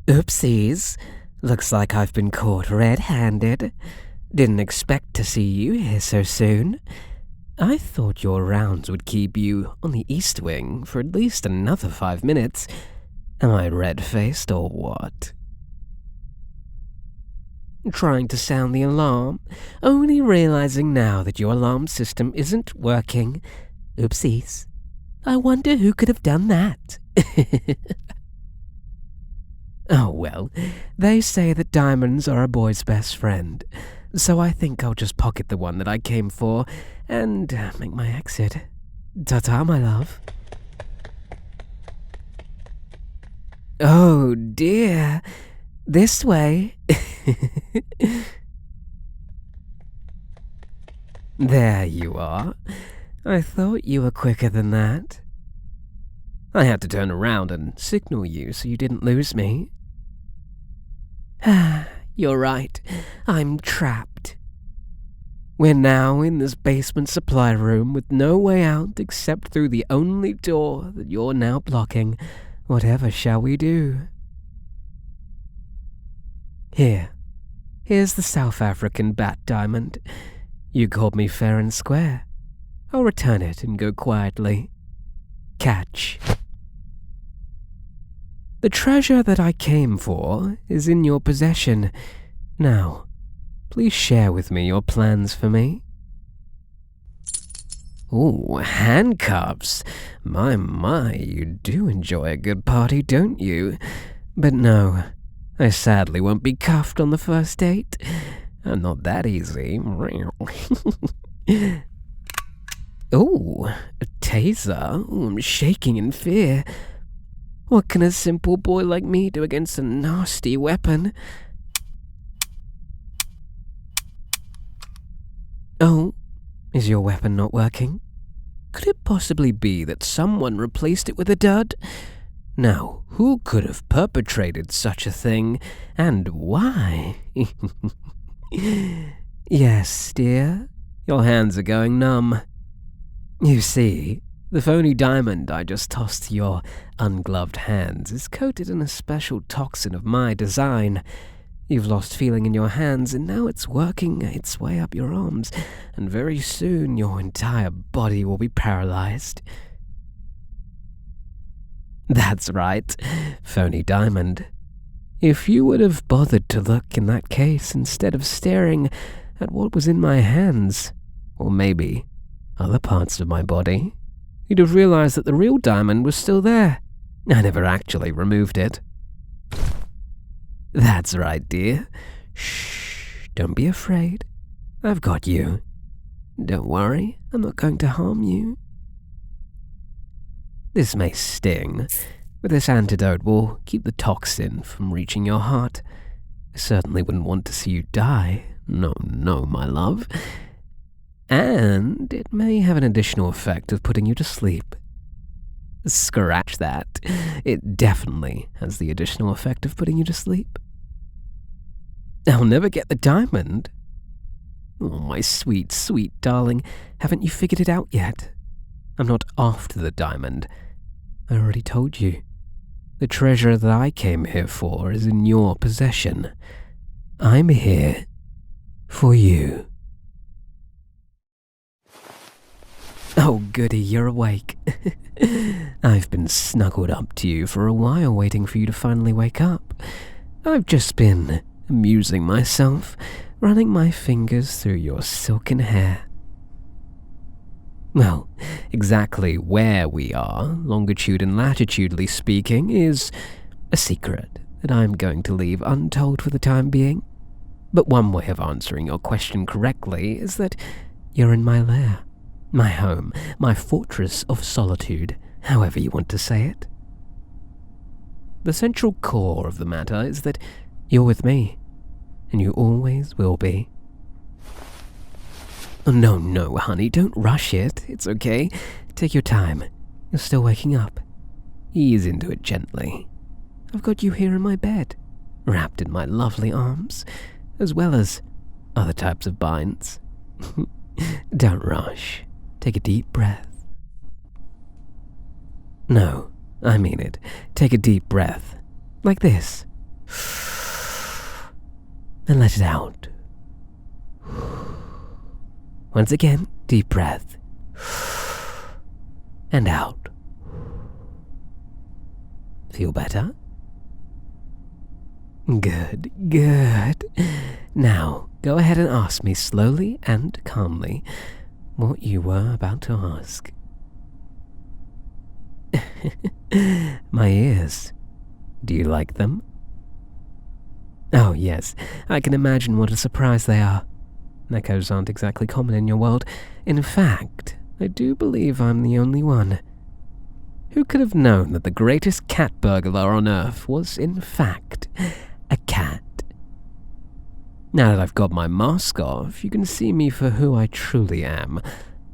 Oopsies. Looks like I've been caught red-handed. Didn't expect to see you here so soon. I thought your rounds would keep you on the east wing for at least another 5 minutes. Am I red-faced or what? Trying to sound the alarm, only realizing now that your alarm system isn't working. Oopsies. I wonder who could have done that. Oh well, they say that diamonds are a boy's best friend, so I think I'll just pocket the one that I came for and make my exit. Ta-ta, my love. Oh dear, this way. There you are. I thought you were quicker than that. I had to turn around and signal you so you didn't lose me. You're right, I'm trapped. We're now in this basement supply room with no way out except through the only door that you're now blocking. Whatever shall we do? Here's the South African bat diamond. You called me fair and square. I'll return it and go quietly. Catch. The treasure that I came for is in your possession. Now, please share with me your plans for me. Ooh, handcuffs. My, you do enjoy a good party, don't you? But no, I sadly won't be cuffed on the first date. I'm not that easy. Ooh, a taser. Ooh, I'm shaking in fear. What can a simple boy like me do against a nasty weapon? Oh, is your weapon not working? Could it possibly be that someone replaced it with a dud? Now, who could have perpetrated such a thing, and why? Yes, dear, your hands are going numb. You see, the phony diamond I just tossed to your ungloved hands is coated in a special toxin of my design. You've lost feeling in your hands, and now it's working its way up your arms, and very soon your entire body will be paralyzed. That's right, phony diamond. If you would have bothered to look in that case instead of staring at what was in my hands, or maybe other parts of my body, you'd have realized that the real diamond was still there. I never actually removed it. That's right, dear. Shh, don't be afraid. I've got you. Don't worry, I'm not going to harm you. This may sting, but this antidote will keep the toxin from reaching your heart. I certainly wouldn't want to see you die. No, my love. And it may have an additional effect of putting you to sleep. Scratch that. It definitely has the additional effect of putting you to sleep. I'll never get the diamond. Oh, my sweet, sweet darling, haven't you figured it out yet? I'm not after the diamond. I already told you. The treasure that I came here for is in your possession. I'm here for you. Oh, goody, you're awake. I've been snuggled up to you for a while, waiting for you to finally wake up. I've just been amusing myself, running my fingers through your silken hair. Well, exactly where we are, longitude and latitudinally speaking, is a secret that I'm going to leave untold for the time being. But one way of answering your question correctly is that you're in my lair. My home, my fortress of solitude, however you want to say it. The central core of the matter is that you're with me, and you always will be. Oh, no, honey, don't rush it. It's okay. Take your time. You're still waking up. Ease into it gently. I've got you here in my bed, wrapped in my lovely arms, as well as other types of binds. Don't rush. Take a deep breath. No, I mean it. Take a deep breath. Like this. And let it out. Once again, deep breath. And out. Feel better? Good, good. Now, go ahead and ask me slowly and calmly what you were about to ask. My ears. Do you like them? Oh yes, I can imagine what a surprise they are. Nekos aren't exactly common in your world. In fact, I do believe I'm the only one. Who could have known that the greatest cat burglar on Earth was, in fact, a cat? Now that I've got my mask off, you can see me for who I truly am.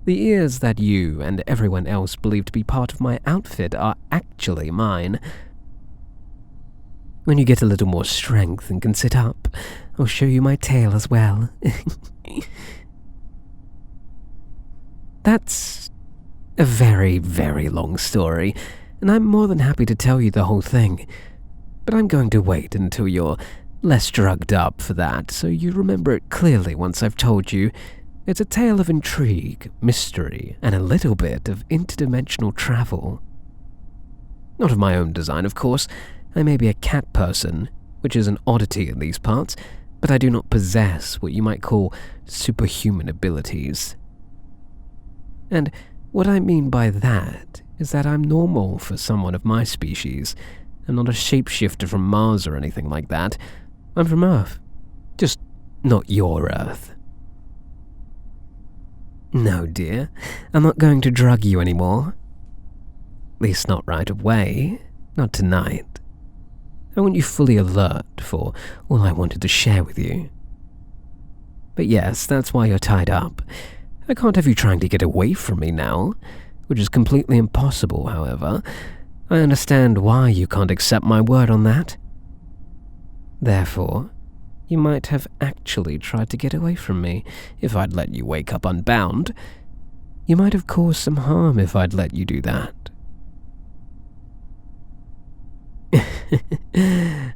The ears that you and everyone else believe to be part of my outfit are actually mine. When you get a little more strength and can sit up, I'll show you my tail as well. That's a very, very long story, and I'm more than happy to tell you the whole thing. But I'm going to wait until you're less drugged up for that, so you remember it clearly once I've told you. It's a tale of intrigue, mystery, and a little bit of interdimensional travel. Not of my own design, of course. I may be a cat person, which is an oddity in these parts, but I do not possess what you might call superhuman abilities. And what I mean by that is that I'm normal for someone of my species. I'm not a shapeshifter from Mars or anything like that. I'm from Earth. Just not your Earth. No, dear. I'm not going to drug you anymore. At least not right away. Not tonight. I want you fully alert for all I wanted to share with you. But yes, that's why you're tied up. I can't have you trying to get away from me now, which is completely impossible, however. I understand why you can't accept my word on that. Therefore, you might have actually tried to get away from me if I'd let you wake up unbound. You might have caused some harm if I'd let you do that.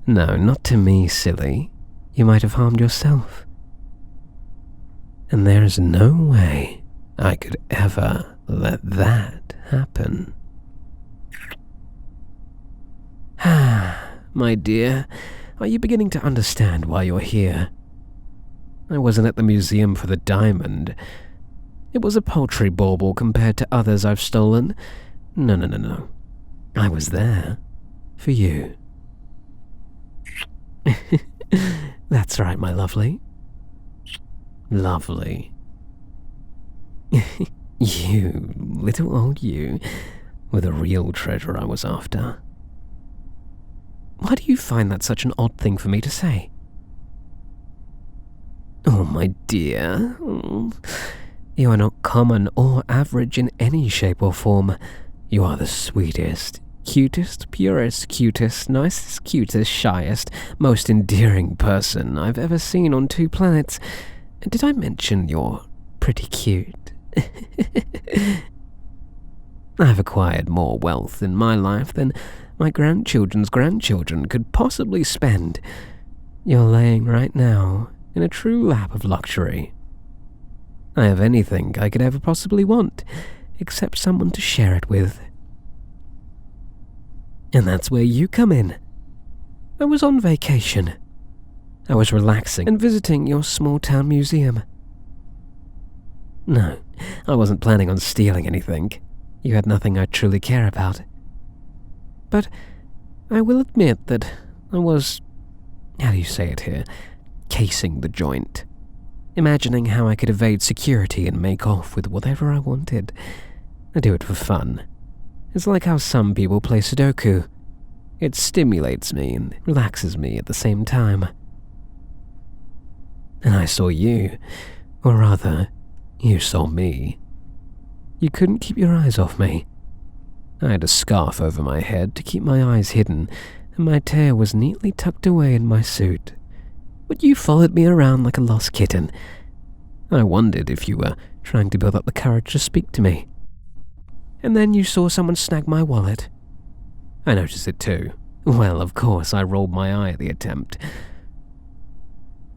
No, not to me, silly. You might have harmed yourself. And there is no way I could ever let that happen. My dear, are you beginning to understand why you're here? I wasn't at the museum for the diamond. It was a paltry bauble compared to others I've stolen. No. I was there for you. That's right, my lovely. Lovely. You, little old you, were the real treasure I was after. Why do you find that such an odd thing for me to say? Oh, my dear. You are not common or average in any shape or form. You are the sweetest, cutest, purest, cutest, nicest, cutest, shyest, most endearing person I've ever seen on 2 planets. Did I mention you're pretty cute? I've acquired more wealth in my life than my grandchildren's grandchildren could possibly spend. You're laying right now in a true lap of luxury. I have anything I could ever possibly want, except someone to share it with. And that's where you come in. I was on vacation. I was relaxing and visiting your small-town museum. No, I wasn't planning on stealing anything. You had nothing I truly care about. But I will admit that I was, how do you say it here, casing the joint. Imagining how I could evade security and make off with whatever I wanted. I do it for fun. It's like how some people play Sudoku. It stimulates me and relaxes me at the same time. And I saw you, or rather, you saw me. You couldn't keep your eyes off me. I had a scarf over my head to keep my eyes hidden, and my tail was neatly tucked away in my suit. But you followed me around like a lost kitten. I wondered if you were trying to build up the courage to speak to me. And then you saw someone snag my wallet. I noticed it too, Well, of course, I rolled my eye at the attempt.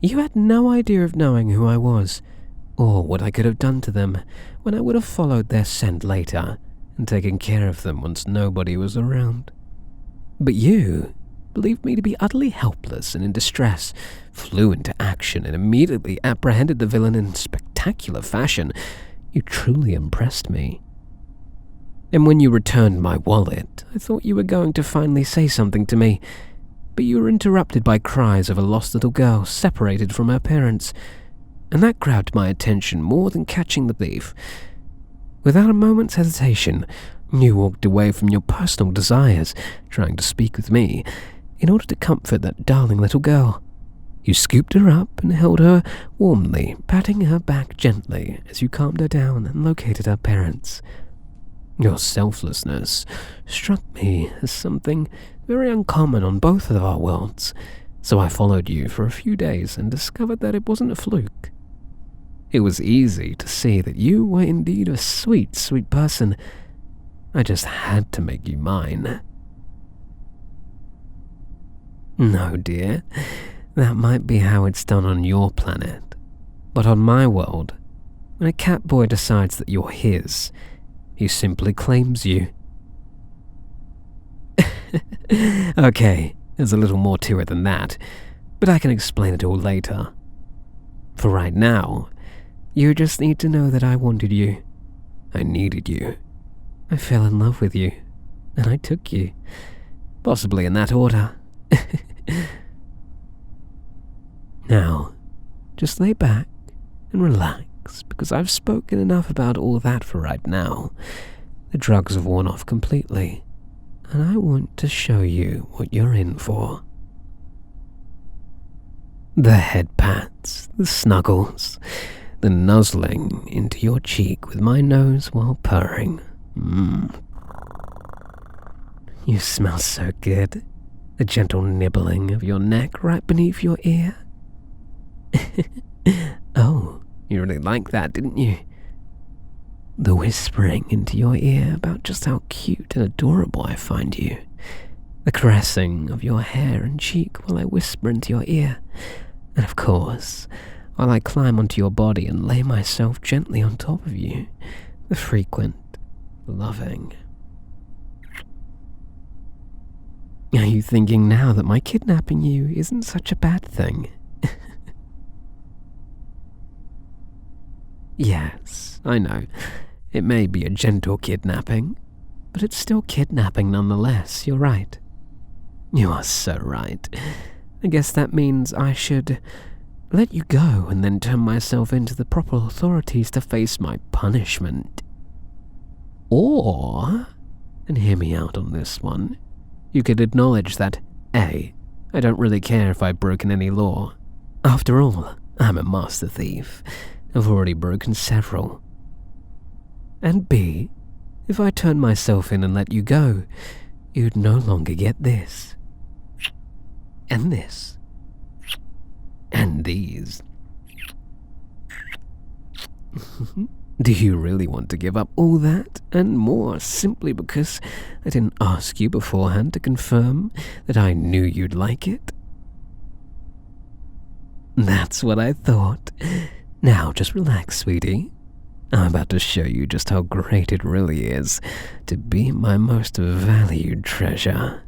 You had no idea of knowing who I was, or what I could have done to them when I would have followed their scent later and taken care of them once nobody was around. But you believed me to be utterly helpless and in distress, flew into action and immediately apprehended the villain in spectacular fashion. You truly impressed me. And when you returned my wallet, I thought you were going to finally say something to me, but you were interrupted by cries of a lost little girl separated from her parents, and that grabbed my attention more than catching the thief. Without a moment's hesitation, you walked away from your personal desires, trying to speak with me, in order to comfort that darling little girl. You scooped her up and held her warmly, patting her back gently as you calmed her down and located her parents. Your selflessness struck me as something very uncommon on both of our worlds, so I followed you for a few days and discovered that it wasn't a fluke. It was easy to see that you were indeed a sweet, sweet person. I just had to make you mine. No, dear, that might be how it's done on your planet, but on my world, when a catboy decides that you're his, he simply claims you. Okay, there's a little more to it than that, but I can explain it all later. For right now, you just need to know that I wanted you. I needed you. I fell in love with you, and I took you. Possibly in that order. Now, just lay back and relax, because I've spoken enough about all that for right now. The drugs have worn off completely, and I want to show you what you're in for. The head pats, the snuggles, the nuzzling into your cheek with my nose while purring. You smell so good. The gentle nibbling of your neck right beneath your ear. Oh, you really liked that, didn't you? The whispering into your ear about just how cute and adorable I find you. The caressing of your hair and cheek while I whisper into your ear. And of course, while I climb onto your body and lay myself gently on top of you. The frequent loving. Are you thinking now that my kidnapping you isn't such a bad thing? Yes, I know. It may be a gentle kidnapping, but it's still kidnapping nonetheless, you're right. You are so right. I guess that means I should let you go and then turn myself into the proper authorities to face my punishment. Or, and hear me out on this one, you could acknowledge that A, I don't really care if I've broken any law. After all, I'm a master thief. I've already broken several. And B, if I turn myself in and let you go, you'd no longer get this. And this. And these. Do you really want to give up all that and more simply because I didn't ask you beforehand to confirm that I knew you'd like it? That's what I thought. Now just relax, sweetie. I'm about to show you just how great it really is to be my most valued treasure.